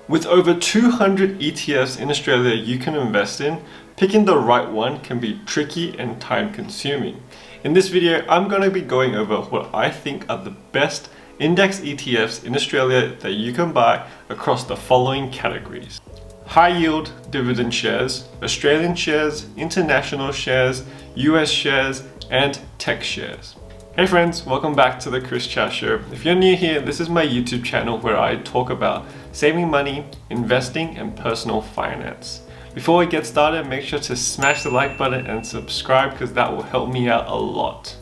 With over 200 ETFs in Australia you can invest in, picking the right one can be tricky and time consuming. In this video, I'm going to be going over what I think are the best index ETFs in Australia that you can buy across the following categories: high yield dividend shares, Australian shares, international shares, US shares, and tech shares. Hey friends, welcome back to the Chris Chat Show. If you're new here, this is my YouTube channel where I talk about saving money, investing, and personal finance. Before we get started, make sure to smash the like button and subscribe because that will help me out a lot.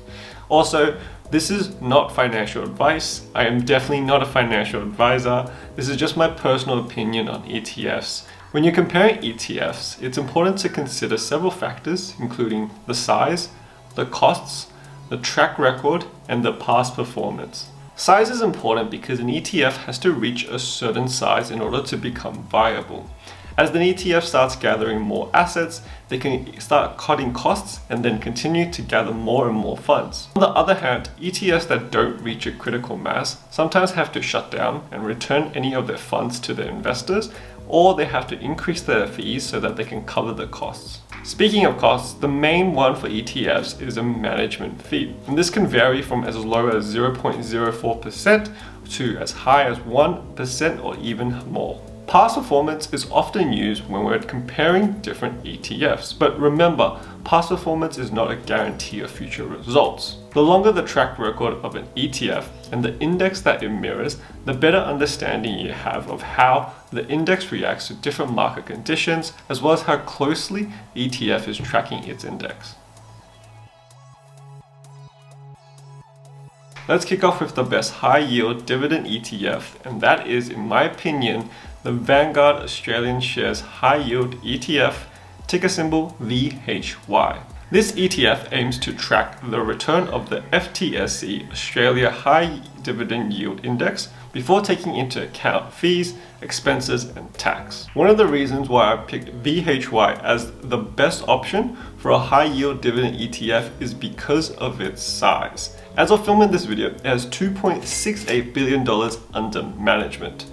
Also, this is not financial advice. I am definitely not a financial advisor. This is just my personal opinion on ETFs. When you're comparing ETFs, it's important to consider several factors, including the size, the costs, the track record, and the past performance. Size is important because an ETF has to reach a certain size in order to become viable. As the ETF starts gathering more assets, they can start cutting costs and then continue to gather more and more funds. On the other hand, ETFs that don't reach a critical mass sometimes have to shut down and return any of their funds to their investors, or they have to increase their fees so that they can cover the costs. Speaking of costs, the main one for ETFs is a management fee, and this can vary from as low as 0.04% to as high as 1% or even more. Past performance is often used when we're comparing different ETFs, but remember, past performance is not a guarantee of future results. The longer the track record of an ETF and the index that it mirrors, the better understanding you have of how the index reacts to different market conditions, as well as how closely the ETF is tracking its index. Let's kick off with the best high yield dividend ETF, and that is, in my opinion, the Vanguard Australian Shares High Yield ETF, ticker symbol VHY. This ETF aims to track the return of the FTSE Australia High Dividend Yield Index before taking into account fees, expenses, and tax. One of the reasons why I picked VHY as the best option for a high yield dividend ETF is because of its size. As of filming this video, it has $2.68 billion under management,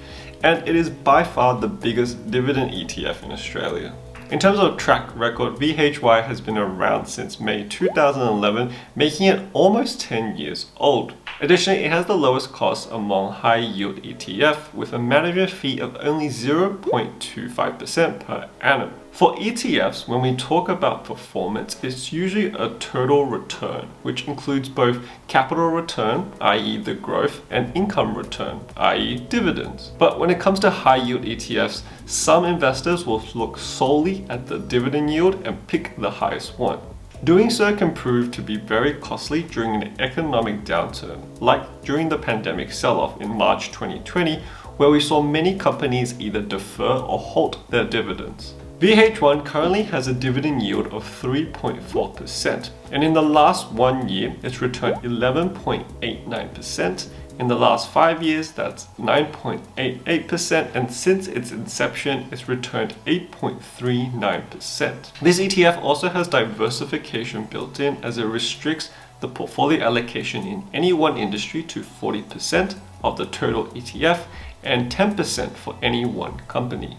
and it is by far the biggest dividend ETF in Australia. In terms of track record, VHY has been around since May 2011, making it almost 10 years old. Additionally, it has the lowest cost among high yield ETF with a management fee of only 0.25% per annum. For ETFs, when we talk about performance, it's usually a total return, which includes both capital return, i.e. the growth, and income return, i.e. dividends. But when it comes to high yield ETFs, some investors will look solely at the dividend yield and pick the highest one. Doing so can prove to be very costly during an economic downturn, like during the pandemic sell-off in March 2020, where we saw many companies either defer or halt their dividends. VH1 currently has a dividend yield of 3.4%, and in the last 1 year, it's returned 11.89%. In the last 5 years, that's 9.88%, and since its inception, it's returned 8.39%. This ETF also has diversification built in, as it restricts the portfolio allocation in any one industry to 40% of the total ETF and 10% for any one company.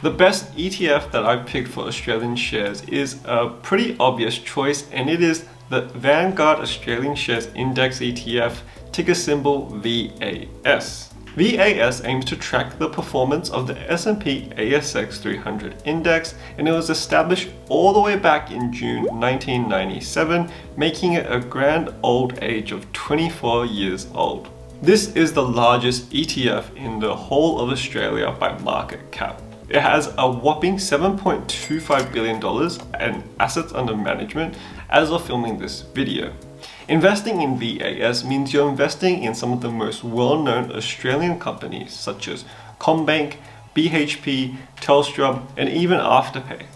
The best ETF that I've picked for Australian shares is a pretty obvious choice, and it is the Vanguard Australian Shares Index ETF, ticker symbol VAS. VAS aims to track the performance of the S&P ASX 300 index, and it was established all the way back in June 1997, making it a grand old age of 24 years old. This is the largest ETF in the whole of Australia by market cap. It has a whopping $7.25 billion in assets under management as of filming this video. Investing in VAS means you're investing in some of the most well-known Australian companies such as CommBank, BHP, Telstra, and even Afterpay.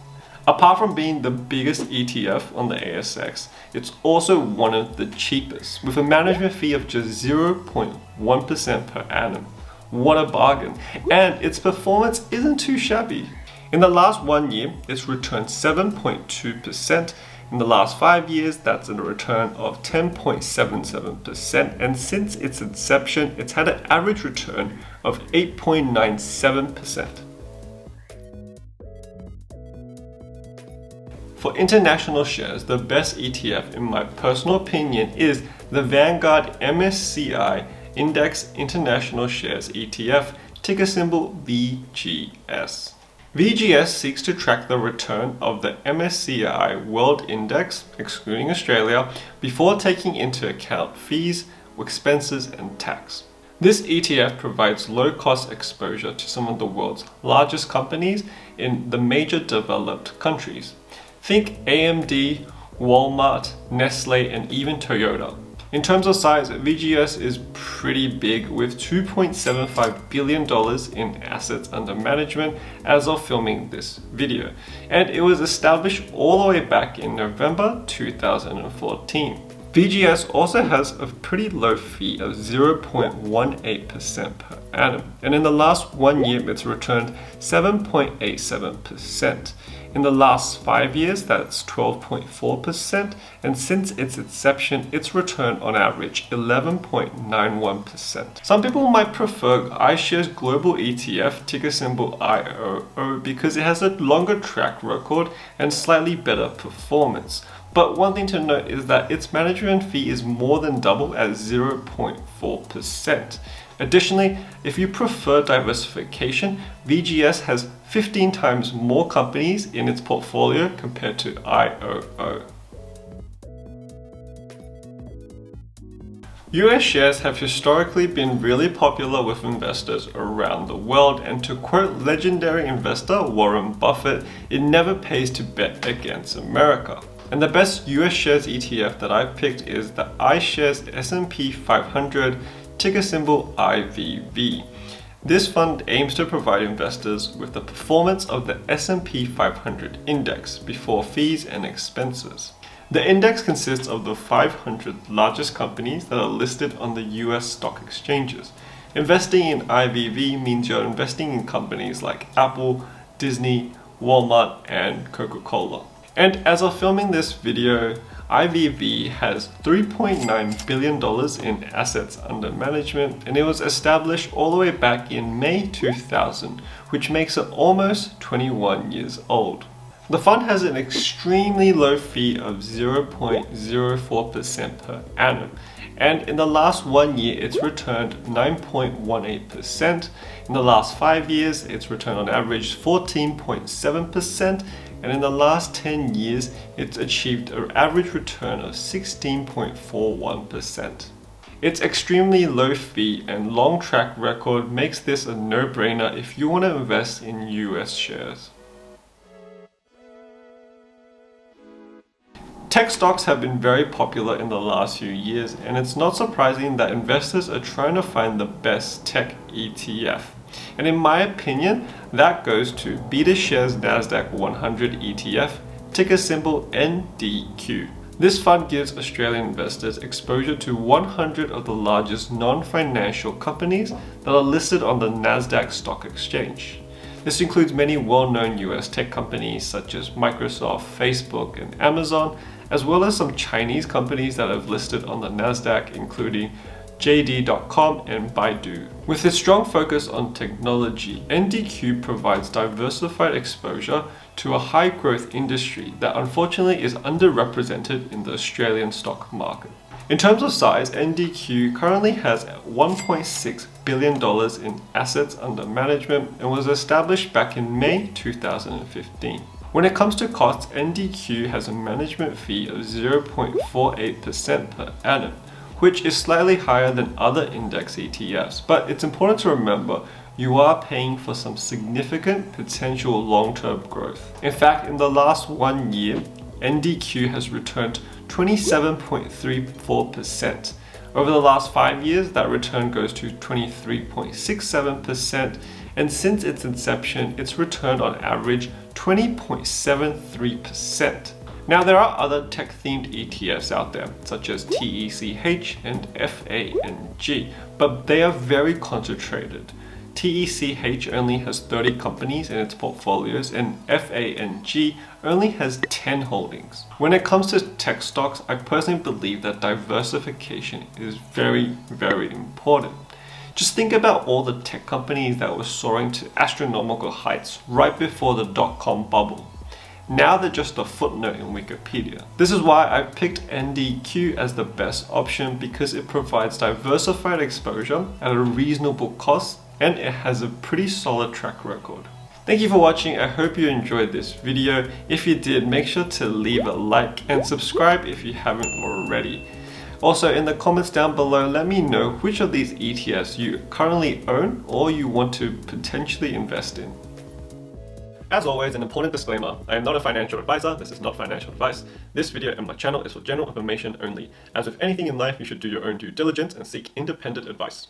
Apart from being the biggest ETF on the ASX, it's also one of the cheapest, with a management fee of just 0.1% per annum. What a bargain! And its performance isn't too shabby. In the last 1 year, it's returned 7.2%, In the last 5 years, that's a return of 10.77%, and since its inception, it's had an average return of 8.97%. For international shares, the best ETF in my personal opinion is the Vanguard MSCI Index International Shares ETF, ticker symbol VGS. VGS seeks to track the return of the MSCI World Index, excluding Australia, before taking into account fees, expenses, and tax. This ETF provides low-cost exposure to some of the world's largest companies in the major developed countries. Think AMD, Walmart, Nestle, and even Toyota. In terms of size, VGS is pretty big with $2.75 billion in assets under management as of filming this video, and it was established all the way back in November 2014. VGS also has a pretty low fee of 0.18% per annum, and in the last 1 year it's returned 7.87%. In the last 5 years, that's 12.4%, and since its inception, it's returned on average 11.91%. Some people might prefer iShares Global ETF, ticker symbol IOO, because it has a longer track record and slightly better performance. But one thing to note is that its management fee is more than double at 0.4%. Additionally, if you prefer diversification, VGS has 15 times more companies in its portfolio compared to IOO. US shares have historically been really popular with investors around the world, and to quote legendary investor Warren Buffett, it never pays to bet against America. And the best US shares ETF that I've picked is the iShares S&P 500, ticker symbol IVV. This fund aims to provide investors with the performance of the S&P 500 index before fees and expenses. The index consists of the 500 largest companies that are listed on the US stock exchanges. Investing in IVV means you're investing in companies like Apple, Disney, Walmart, and Coca-Cola. And as of filming this video, IVV has $3.9 billion in assets under management, and it was established all the way back in May 2000, which makes it almost 21 years old. The fund has an extremely low fee of 0.04% per annum, and in the last 1 year it's returned 9.18%. In the last 5 years it's returned on average 14.7%, and in the last 10 years it's achieved an average return of 16.41%. Its extremely low fee and long track record makes this a no-brainer if you want to invest in US shares. Tech stocks have been very popular in the last few years, and it's not surprising that investors are trying to find the best tech ETF. And in my opinion, that goes to BetaShares Nasdaq 100 ETF, ticker symbol NDQ. This fund gives Australian investors exposure to 100 of the largest non-financial companies that are listed on the Nasdaq Stock Exchange. This includes many well-known US tech companies such as Microsoft, Facebook, and Amazon, as well as some Chinese companies that have listed on the Nasdaq, including JD.com and Baidu. With its strong focus on technology, NDQ provides diversified exposure to a high-growth industry that unfortunately is underrepresented in the Australian stock market. In terms of size, NDQ currently has $1.6 billion in assets under management and was established back in May 2015. When it comes to costs, NDQ has a management fee of 0.48% per annum, which is slightly higher than other index ETFs, but it's important to remember you are paying for some significant potential long-term growth. In fact, in the last 1 year, NDQ has returned 27.34%. Over the last 5 years, that return goes to 23.67%, and since its inception, it's returned on average 20.73%. Now, there are other tech-themed ETFs out there, such as TECH and FANG, but they are very concentrated. TECH only has 30 companies in its portfolios and FANG only has 10 holdings. When it comes to tech stocks, I personally believe that diversification is very, very important. Just think about all the tech companies that were soaring to astronomical heights right before the dot-com bubble. Now they're just a footnote in Wikipedia. This is why I picked NDQ as the best option, because it provides diversified exposure at a reasonable cost and it has a pretty solid track record. Thank you for watching. I hope you enjoyed this video. If you did, make sure to leave a like and subscribe if you haven't already. Also, in the comments down below, let me know which of these ETFs you currently own or you want to potentially invest in. As always, an important disclaimer, I am not a financial advisor, this is not financial advice. This video and my channel is for general information only. As with anything in life, you should do your own due diligence and seek independent advice.